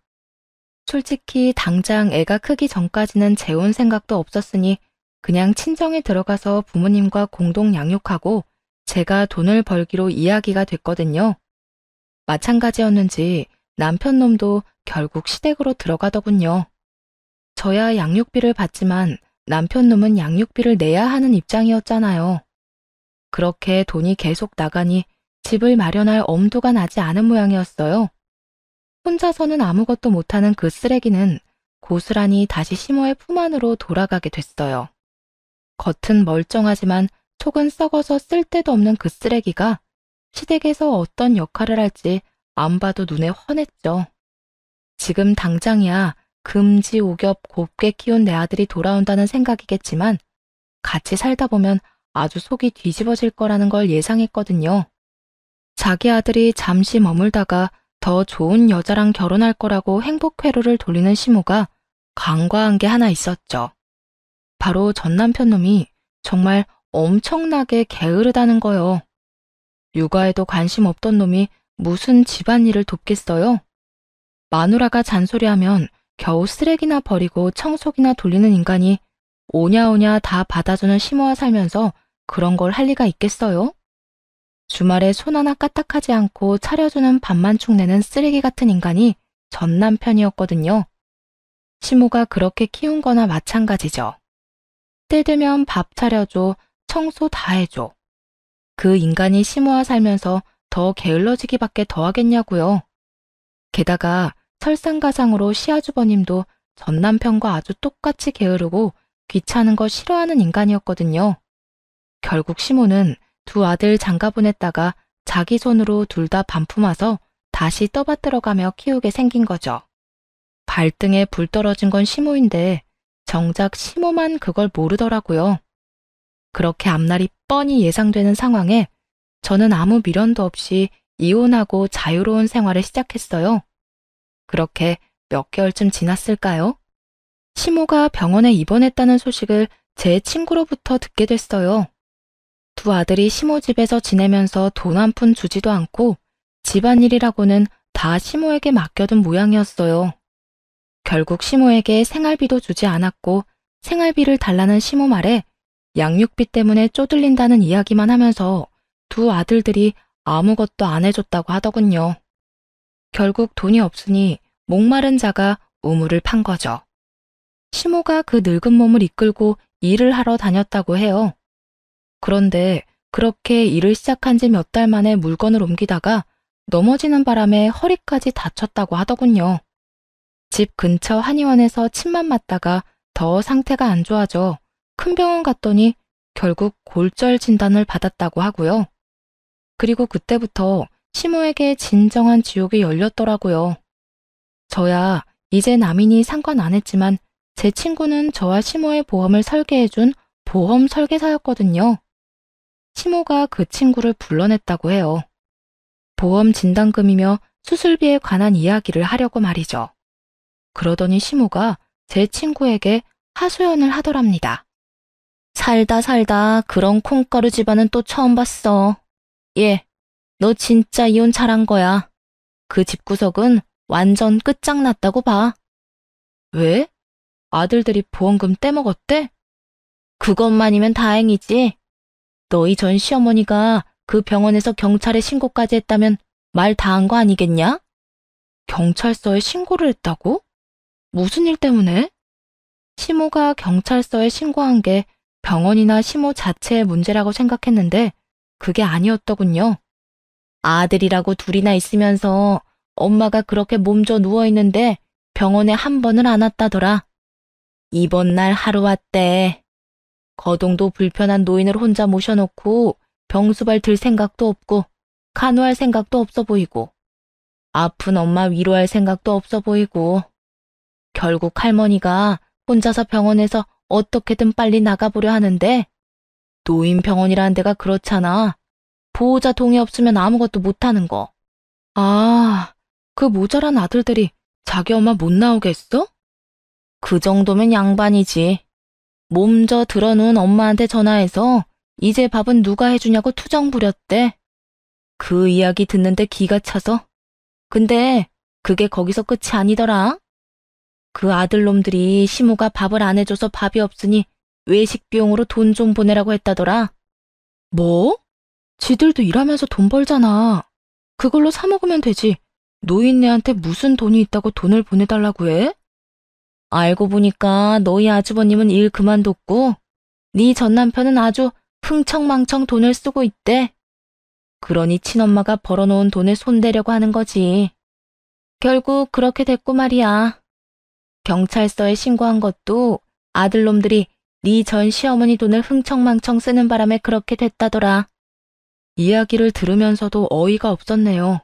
솔직히 당장 애가 크기 전까지는 재혼 생각도 없었으니 그냥 친정에 들어가서 부모님과 공동 양육하고 제가 돈을 벌기로 이야기가 됐거든요. 마찬가지였는지 남편놈도 결국 시댁으로 들어가더군요. 저야 양육비를 받지만 남편놈은 양육비를 내야 하는 입장이었잖아요. 그렇게 돈이 계속 나가니 집을 마련할 엄두가 나지 않은 모양이었어요. 혼자서는 아무것도 못하는 그 쓰레기는 고스란히 다시 시모의 품 안으로 돌아가게 됐어요. 겉은 멀쩡하지만 속은 썩어서 쓸데도 없는 그 쓰레기가 시댁에서 어떤 역할을 할지 안 봐도 눈에 훤했죠. 지금 당장이야 금지오겹 곱게 키운 내 아들이 돌아온다는 생각이겠지만 같이 살다 보면 아주 속이 뒤집어질 거라는 걸 예상했거든요. 자기 아들이 잠시 머물다가 더 좋은 여자랑 결혼할 거라고 행복회로를 돌리는 시모가 간과한 게 하나 있었죠. 바로 전 남편 놈이 정말 엄청나게 게으르다는 거요. 육아에도 관심 없던 놈이 무슨 집안일을 돕겠어요? 마누라가 잔소리하면 겨우 쓰레기나 버리고 청소기나 돌리는 인간이 오냐오냐 다 받아주는 시모와 살면서 그런 걸 할 리가 있겠어요? 주말에 손 하나 까딱하지 않고 차려주는 밥만 축내는 쓰레기 같은 인간이 전 남편이었거든요. 시모가 그렇게 키운 거나 마찬가지죠. 때 되면 밥 차려줘, 청소 다 해줘. 그 인간이 시모와 살면서 더 게을러지기밖에 더 하겠냐고요. 게다가 설상가상으로 시아주버님도 전 남편과 아주 똑같이 게으르고 귀찮은 거 싫어하는 인간이었거든요. 결국 시모는 두 아들 장가 보냈다가 자기 손으로 둘 다 반품와서 다시 떠받들어가며 키우게 생긴 거죠. 발등에 불 떨어진 건 시모인데 정작 시모만 그걸 모르더라고요. 그렇게 앞날이 뻔히 예상되는 상황에 저는 아무 미련도 없이 이혼하고 자유로운 생활을 시작했어요. 그렇게 몇 개월쯤 지났을까요? 시모가 병원에 입원했다는 소식을 제 친구로부터 듣게 됐어요. 두 아들이 시모 집에서 지내면서 돈 한 푼 주지도 않고 집안일이라고는 다 시모에게 맡겨둔 모양이었어요. 결국 시모에게 생활비도 주지 않았고 생활비를 달라는 시모 말에 양육비 때문에 쪼들린다는 이야기만 하면서 두 아들들이 아무것도 안 해줬다고 하더군요. 결국 돈이 없으니 목마른 자가 우물을 판 거죠. 시모가 그 늙은 몸을 이끌고 일을 하러 다녔다고 해요. 그런데 그렇게 일을 시작한 지 몇 달 만에 물건을 옮기다가 넘어지는 바람에 허리까지 다쳤다고 하더군요. 집 근처 한의원에서 침만 맞다가 더 상태가 안 좋아져 큰 병원 갔더니 결국 골절 진단을 받았다고 하고요. 그리고 그때부터 시모에게 진정한 지옥이 열렸더라고요. 저야 이제 남이니 상관 안 했지만 제 친구는 저와 시모의 보험을 설계해준 보험 설계사였거든요. 시모가 그 친구를 불러냈다고 해요. 보험 진단금이며 수술비에 관한 이야기를 하려고 말이죠. 그러더니 시모가 제 친구에게 하소연을 하더랍니다. 살다 살다 그런 콩가루 집안은 또 처음 봤어. 얘, 너 진짜 이혼 잘한 거야. 그 집구석은 완전 끝장났다고 봐. 왜? 아들들이 보험금 떼먹었대? 그것만이면 다행이지. 너희 전 시어머니가 그 병원에서 경찰에 신고까지 했다면 말 다 한 거 아니겠냐? 경찰서에 신고를 했다고? 무슨 일 때문에? 시모가 경찰서에 신고한 게 병원이나 시모 자체의 문제라고 생각했는데 그게 아니었더군요. 아들이라고 둘이나 있으면서 엄마가 그렇게 몸져 누워있는데 병원에 한 번을 안 왔다더라. 이번 날 하루 왔대. 거동도 불편한 노인을 혼자 모셔놓고 병수발 들 생각도 없고 간호할 생각도 없어 보이고 아픈 엄마 위로할 생각도 없어 보이고 결국 할머니가 혼자서 병원에서 어떻게든 빨리 나가보려 하는데 노인병원이라는 데가 그렇잖아. 보호자 동의 없으면 아무것도 못하는 거. 아, 그 모자란 아들들이 자기 엄마 못 나오게 했어? 그 정도면 양반이지. 몸져 들어놓은 엄마한테 전화해서 이제 밥은 누가 해주냐고 투정 부렸대. 그 이야기 듣는데 기가 차서. 근데 그게 거기서 끝이 아니더라. 그 아들놈들이 시모가 밥을 안 해줘서 밥이 없으니 외식 비용으로 돈 좀 보내라고 했다더라. 뭐? 지들도 일하면서 돈 벌잖아. 그걸로 사 먹으면 되지. 노인네한테 무슨 돈이 있다고 돈을 보내달라고 해? 알고 보니까 너희 아주버님은 일 그만뒀고 네 전 남편은 아주 흥청망청 돈을 쓰고 있대. 그러니 친엄마가 벌어놓은 돈을 손대려고 하는 거지. 결국 그렇게 됐고 말이야. 경찰서에 신고한 것도 아들놈들이 네 전 시어머니 돈을 흥청망청 쓰는 바람에 그렇게 됐다더라. 이야기를 들으면서도 어이가 없었네요.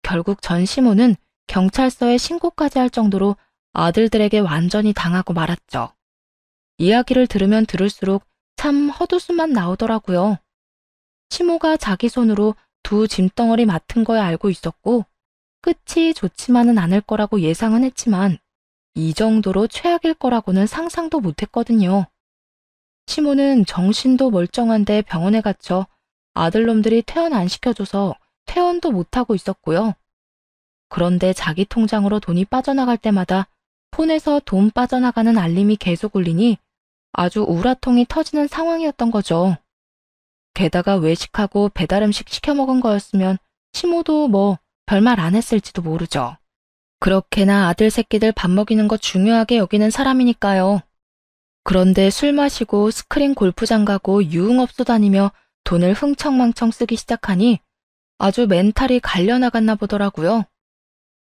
결국 전 시모는 경찰서에 신고까지 할 정도로 아들들에게 완전히 당하고 말았죠. 이야기를 들으면 들을수록 참 헛웃음만 나오더라고요. 시모가 자기 손으로 두 짐덩어리 맡은 거에 알고 있었고 끝이 좋지만은 않을 거라고 예상은 했지만 이 정도로 최악일 거라고는 상상도 못했거든요. 시모는 정신도 멀쩡한데 병원에 갇혀 아들놈들이 퇴원 안 시켜줘서 퇴원도 못하고 있었고요. 그런데 자기 통장으로 돈이 빠져나갈 때마다 폰에서 돈 빠져나가는 알림이 계속 울리니 아주 우라통이 터지는 상황이었던 거죠. 게다가 외식하고 배달음식 시켜 먹은 거였으면 시모도 뭐 별말 안 했을지도 모르죠. 그렇게나 아들 새끼들 밥 먹이는 거 중요하게 여기는 사람이니까요. 그런데 술 마시고 스크린 골프장 가고 유흥업소 다니며 돈을 흥청망청 쓰기 시작하니 아주 멘탈이 갈려나갔나 보더라고요.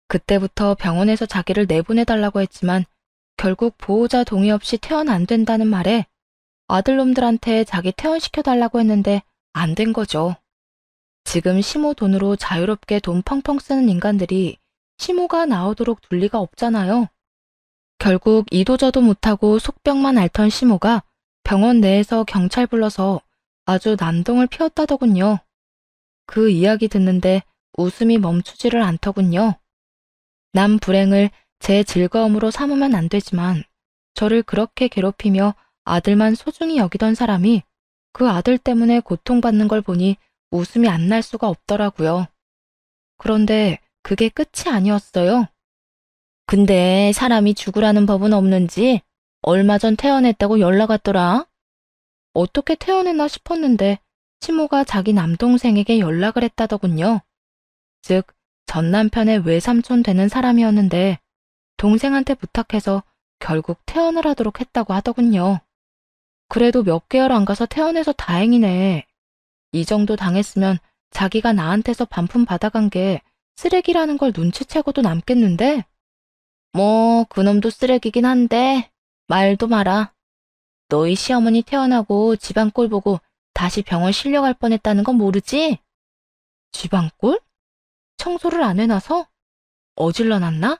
그때부터 병원에서 자기를 내보내달라고 했지만 결국 보호자 동의 없이 퇴원 안 된다는 말에 아들놈들한테 자기 퇴원시켜달라고 했는데 안 된 거죠. 지금 시모 돈으로 자유롭게 돈 펑펑 쓰는 인간들이 시모가 나오도록 둘 리가 없잖아요. 결국 이도저도 못하고 속병만 앓던 시모가 병원 내에서 경찰 불러서 아주 난동을 피웠다더군요. 그 이야기 듣는데 웃음이 멈추지를 않더군요. 남 불행을 제 즐거움으로 삼으면 안 되지만 저를 그렇게 괴롭히며 아들만 소중히 여기던 사람이 그 아들 때문에 고통받는 걸 보니 웃음이 안 날 수가 없더라고요. 그런데 그게 끝이 아니었어요. 근데 사람이 죽으라는 법은 없는지 얼마 전 퇴원했다고 연락 왔더라. 어떻게 퇴원했나 싶었는데 시모가 자기 남동생에게 연락을 했다더군요. 즉 전 남편의 외삼촌 되는 사람이었는데 동생한테 부탁해서 결국 퇴원을 하도록 했다고 하더군요. 그래도 몇 개월 안 가서 퇴원해서 다행이네. 이 정도 당했으면 자기가 나한테서 반품 받아간 게 쓰레기라는 걸 눈치채고도 남겠는데? 뭐 그놈도 쓰레기긴 한데 말도 마라. 너희 시어머니 퇴원하고 집안 꼴 보고 다시 병원 실려갈 뻔했다는 건 모르지? 집안 꼴? 청소를 안 해놔서? 어질러놨나?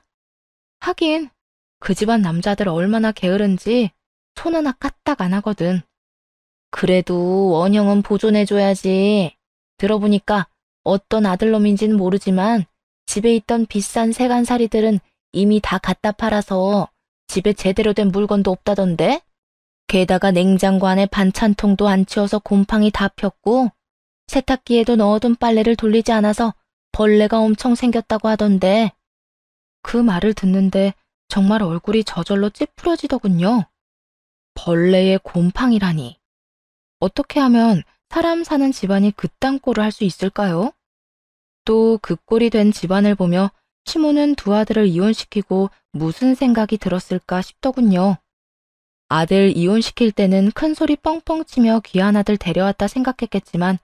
하긴 그 집안 남자들 얼마나 게으른지 손 하나 까딱 안 하거든. 그래도 원형은 보존해줘야지. 들어보니까 어떤 아들놈인지는 모르지만 집에 있던 비싼 세간살이들은 이미 다 갖다 팔아서 집에 제대로 된 물건도 없다던데? 게다가 냉장고 안에 반찬통도 안 치워서 곰팡이 다 폈고 세탁기에도 넣어둔 빨래를 돌리지 않아서 벌레가 엄청 생겼다고 하던데. 그 말을 듣는데 정말 얼굴이 저절로 찌푸려지더군요. 벌레의 곰팡이라니. 어떻게 하면 사람 사는 집안이 그딴 꼴을 할 수 있을까요? 또 그 꼴이 된 집안을 보며 시모는 두 아들을 이혼시키고 무슨 생각이 들었을까 싶더군요. 아들 이혼시킬 때는 큰 소리 뻥뻥 치며 귀한 아들 데려왔다 생각했겠지만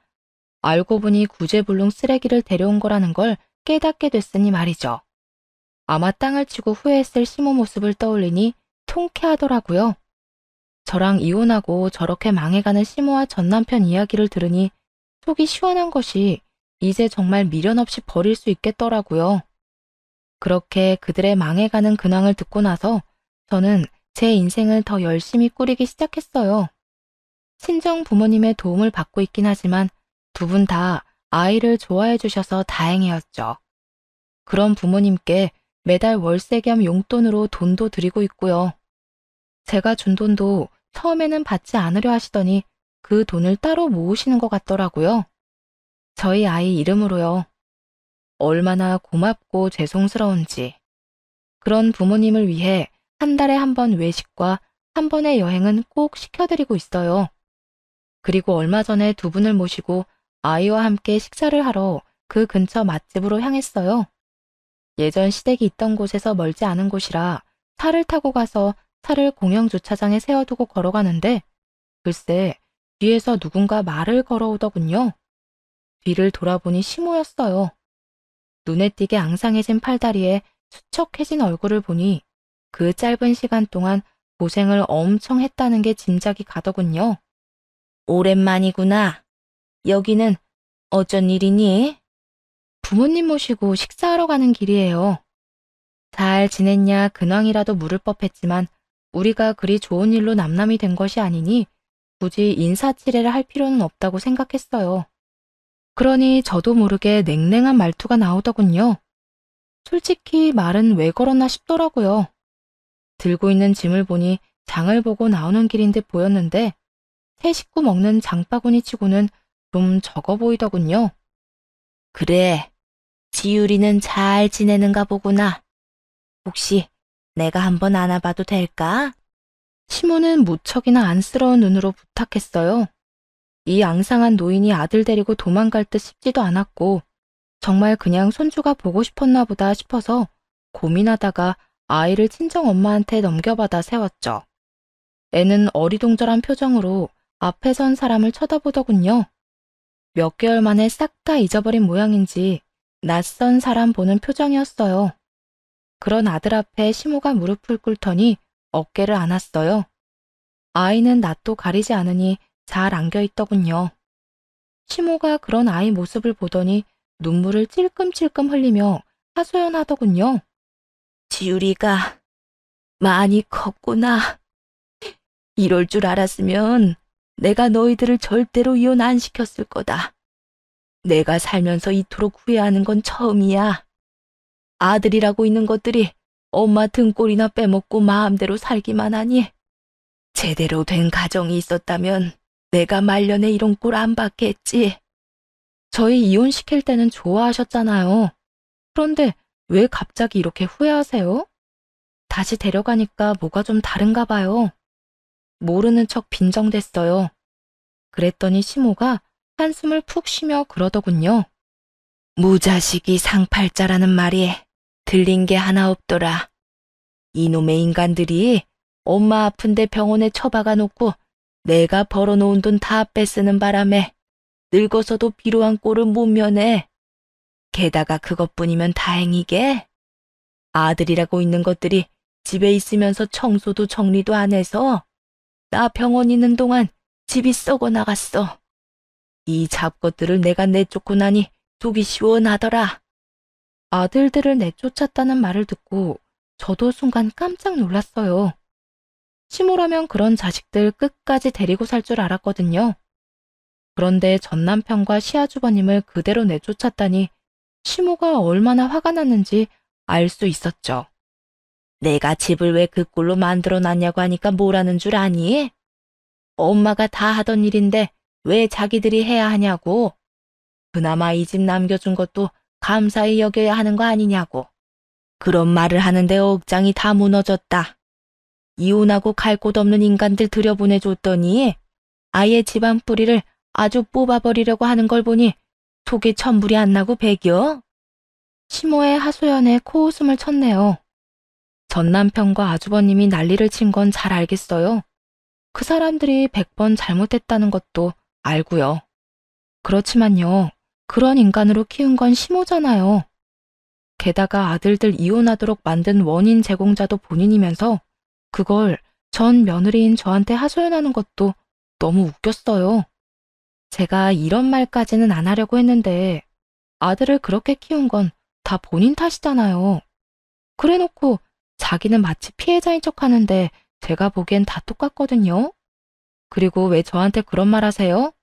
알고 보니 구제불능 쓰레기를 데려온 거라는 걸 깨닫게 됐으니 말이죠. 아마 땅을 치고 후회했을 시모 모습을 떠올리니 통쾌하더라고요. 저랑 이혼하고 저렇게 망해가는 시모와 전남편 이야기를 들으니 속이 시원한 것이 이제 정말 미련 없이 버릴 수 있겠더라고요. 그렇게 그들의 망해가는 근황을 듣고 나서 저는 제 인생을 더 열심히 꾸리기 시작했어요. 친정 부모님의 도움을 받고 있긴 하지만 두 분 다 아이를 좋아해 주셔서 다행이었죠. 그런 부모님께 매달 월세 겸 용돈으로 돈도 드리고 있고요. 제가 준 돈도 처음에는 받지 않으려 하시더니 그 돈을 따로 모으시는 것 같더라고요. 저희 아이 이름으로요. 얼마나 고맙고 죄송스러운지. 그런 부모님을 위해 한 달에 한 번 외식과 한 번의 여행은 꼭 시켜드리고 있어요. 그리고 얼마 전에 두 분을 모시고 아이와 함께 식사를 하러 그 근처 맛집으로 향했어요. 예전 시댁이 있던 곳에서 멀지 않은 곳이라 차를 타고 가서 차를 공영주차장에 세워두고 걸어가는데 글쎄 뒤에서 누군가 말을 걸어오더군요. 뒤를 돌아보니 시모였어요. 눈에 띄게 앙상해진 팔다리에 수척해진 얼굴을 보니 그 짧은 시간 동안 고생을 엄청 했다는 게 짐작이 가더군요. 오랜만이구나. 여기는 어쩐 일이니? 부모님 모시고 식사하러 가는 길이에요. 잘 지냈냐 근황이라도 물을 법했지만 우리가 그리 좋은 일로 남남이 된 것이 아니니 굳이 인사치레를 할 필요는 없다고 생각했어요. 그러니 저도 모르게 냉랭한 말투가 나오더군요. 솔직히 말은 왜 걸었나 싶더라고요. 들고 있는 짐을 보니 장을 보고 나오는 길인 듯 보였는데 세 식구 먹는 장바구니 치고는 좀 적어 보이더군요. 그래, 지율이는 잘 지내는가 보구나. 혹시 내가 한번 안아봐도 될까? 시모는 무척이나 안쓰러운 눈으로 부탁했어요. 이 앙상한 노인이 아들 데리고 도망갈 듯 싶지도 않았고 정말 그냥 손주가 보고 싶었나 보다 싶어서 고민하다가 아이를 친정엄마한테 넘겨받아 세웠죠. 애는 어리둥절한 표정으로 앞에 선 사람을 쳐다보더군요. 몇 개월 만에 싹 다 잊어버린 모양인지 낯선 사람 보는 표정이었어요. 그런 아들 앞에 시모가 무릎을 꿇더니 어깨를 안았어요. 아이는 낯도 가리지 않으니 잘 안겨있더군요. 시모가 그런 아이 모습을 보더니 눈물을 찔끔찔끔 흘리며 하소연하더군요. 지율이가 많이 컸구나. 이럴 줄 알았으면 내가 너희들을 절대로 이혼 안 시켰을 거다. 내가 살면서 이토록 후회하는 건 처음이야. 아들이라고 있는 것들이 엄마 등골이나 빼먹고 마음대로 살기만 하니 제대로 된 가정이 있었다면 내가 말년에 이런 꼴 안 받겠지. 저희 이혼시킬 때는 좋아하셨잖아요. 그런데 왜 갑자기 이렇게 후회하세요? 다시 데려가니까 뭐가 좀 다른가 봐요. 모르는 척 빈정댔어요. 그랬더니 시모가 한숨을 푹 쉬며 그러더군요. 무자식이 상팔자라는 말이 들린 게 하나 없더라. 이놈의 인간들이 엄마 아픈데 병원에 처박아 놓고 내가 벌어놓은 돈 다 뺏쓰는 바람에 늙어서도 비로한 꼴을 못 면해. 게다가 그것뿐이면 다행이게 아들이라고 있는 것들이 집에 있으면서 청소도 정리도 안 해서 나 병원 있는 동안 집이 썩어 나갔어. 이 잡것들을 내가 내쫓고 나니 속이 시원하더라. 아들들을 내쫓았다는 말을 듣고 저도 순간 깜짝 놀랐어요. 시모라면 그런 자식들 끝까지 데리고 살 줄 알았거든요. 그런데 전 남편과 시아주버님을 그대로 내쫓았다니 시모가 얼마나 화가 났는지 알 수 있었죠. 내가 집을 왜 그 꼴로 만들어 놨냐고 하니까 뭐라는 줄 아니? 엄마가 다 하던 일인데 왜 자기들이 해야 하냐고. 그나마 이 집 남겨준 것도 감사히 여겨야 하는 거 아니냐고. 그런 말을 하는데 억장이 다 무너졌다. 이혼하고 갈 곳 없는 인간들 들여보내줬더니 아예 집안 뿌리를 아주 뽑아버리려고 하는 걸 보니 속에 천불이 안 나고 배겨? 시모의 하소연에 코웃음을 쳤네요. 전 남편과 아주버님이 난리를 친 건 잘 알겠어요. 그 사람들이 100번 잘못했다는 것도 알고요. 그렇지만요, 그런 인간으로 키운 건 시모잖아요. 게다가 아들들 이혼하도록 만든 원인 제공자도 본인이면서 그걸 전 며느리인 저한테 하소연하는 것도 너무 웃겼어요. 제가 이런 말까지는 안 하려고 했는데 아들을 그렇게 키운 건 다 본인 탓이잖아요. 그래놓고 자기는 마치 피해자인 척 하는데 제가 보기엔 다 똑같거든요. 그리고 왜 저한테 그런 말 하세요?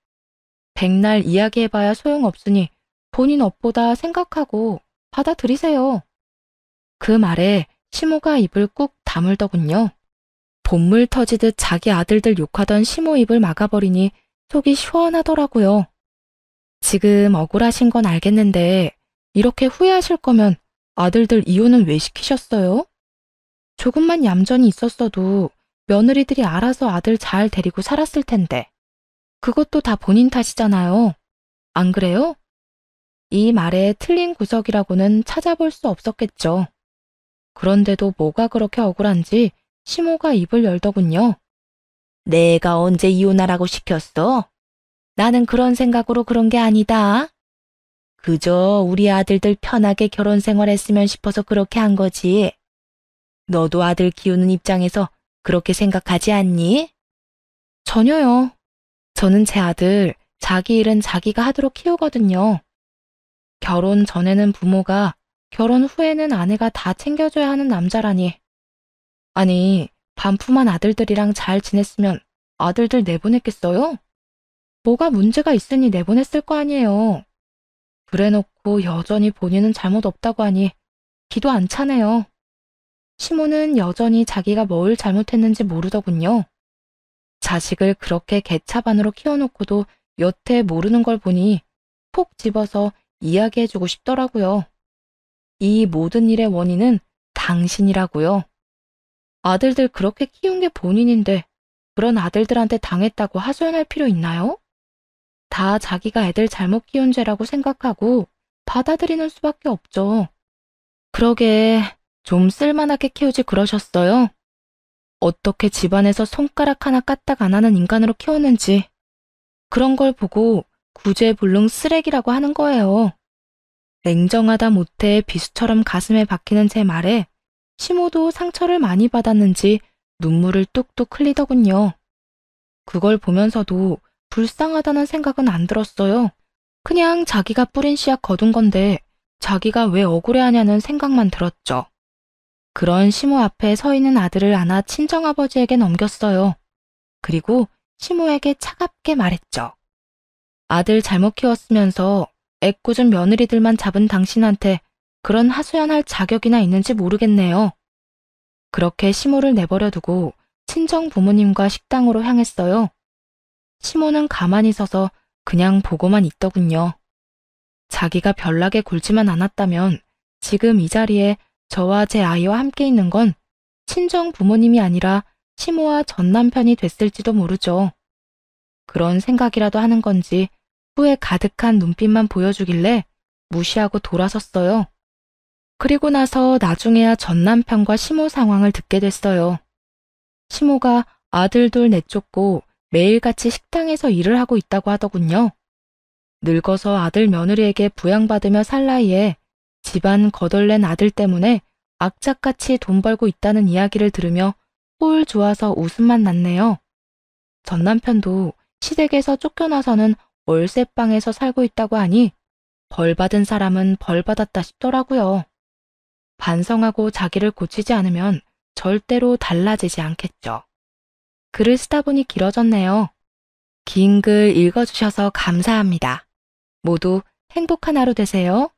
백날 이야기해봐야 소용없으니 본인 업보다 생각하고 받아들이세요. 그 말에 시모가 입을 꾹 다물더군요. 본물 터지듯 자기 아들들 욕하던 시모 입을 막아버리니 속이 시원하더라고요. 지금 억울하신 건 알겠는데 이렇게 후회하실 거면 아들들 이혼은 왜 시키셨어요? 조금만 얌전히 있었어도 며느리들이 알아서 아들 잘 데리고 살았을 텐데. 그것도 다 본인 탓이잖아요. 안 그래요? 이 말에 틀린 구석이라고는 찾아볼 수 없었겠죠. 그런데도 뭐가 그렇게 억울한지 시모가 입을 열더군요. 내가 언제 이혼하라고 시켰어? 나는 그런 생각으로 그런 게 아니다. 그저 우리 아들들 편하게 결혼 생활했으면 싶어서 그렇게 한 거지. 너도 아들 키우는 입장에서 그렇게 생각하지 않니? 전혀요. 저는 제 아들 자기 일은 자기가 하도록 키우거든요. 결혼 전에는 부모가, 결혼 후에는 아내가 다 챙겨줘야 하는 남자라니. 아니, 반품한 아들들이랑 잘 지냈으면 아들들 내보냈겠어요? 뭐가 문제가 있으니 내보냈을 거 아니에요. 그래놓고 여전히 본인은 잘못 없다고 하니 기도 안 차네요. 시모는 여전히 자기가 뭘 잘못했는지 모르더군요. 자식을 그렇게 개차반으로 키워놓고도 여태 모르는 걸 보니 콕 집어서 이야기해주고 싶더라고요. 이 모든 일의 원인은 당신이라고요. 아들들 그렇게 키운 게 본인인데 그런 아들들한테 당했다고 하소연할 필요 있나요? 다 자기가 애들 잘못 키운 죄라고 생각하고 받아들이는 수밖에 없죠. 그러게 좀 쓸만하게 키우지 그러셨어요? 어떻게 집안에서 손가락 하나 까딱 안 하는 인간으로 키웠는지 그런 걸 보고 구제불능 쓰레기라고 하는 거예요. 냉정하다 못해 비수처럼 가슴에 박히는 제 말에 시모도 상처를 많이 받았는지 눈물을 뚝뚝 흘리더군요. 그걸 보면서도 불쌍하다는 생각은 안 들었어요. 그냥 자기가 뿌린 씨앗 거둔 건데 자기가 왜 억울해하냐는 생각만 들었죠. 그런 시모 앞에 서 있는 아들을 안아 친정아버지에게 넘겼어요. 그리고 시모에게 차갑게 말했죠. 아들 잘못 키웠으면서 애꿎은 며느리들만 잡은 당신한테 그런 하소연할 자격이나 있는지 모르겠네요. 그렇게 시모를 내버려 두고 친정 부모님과 식당으로 향했어요. 시모는 가만히 서서 그냥 보고만 있더군요. 자기가 별나게 굴지만 않았다면 지금 이 자리에 저와 제 아이와 함께 있는 건 친정 부모님이 아니라 시모와 전 남편이 됐을지도 모르죠. 그런 생각이라도 하는 건지 후회 가득한 눈빛만 보여주길래 무시하고 돌아섰어요. 그리고 나서 나중에야 전 남편과 시모 상황을 듣게 됐어요. 시모가 아들 둘 내쫓고 매일같이 식당에서 일을 하고 있다고 하더군요. 늙어서 아들 며느리에게 부양받으며 살 나이에 집안 거덜낸 아들 때문에 악착같이 돈 벌고 있다는 이야기를 들으며 꼴 좋아서 웃음만 났네요. 전 남편도 시댁에서 쫓겨나서는 월세방에서 살고 있다고 하니 벌 받은 사람은 벌 받았다 싶더라고요. 반성하고 자기를 고치지 않으면 절대로 달라지지 않겠죠. 글을 쓰다 보니 길어졌네요. 긴 글 읽어주셔서 감사합니다. 모두 행복한 하루 되세요.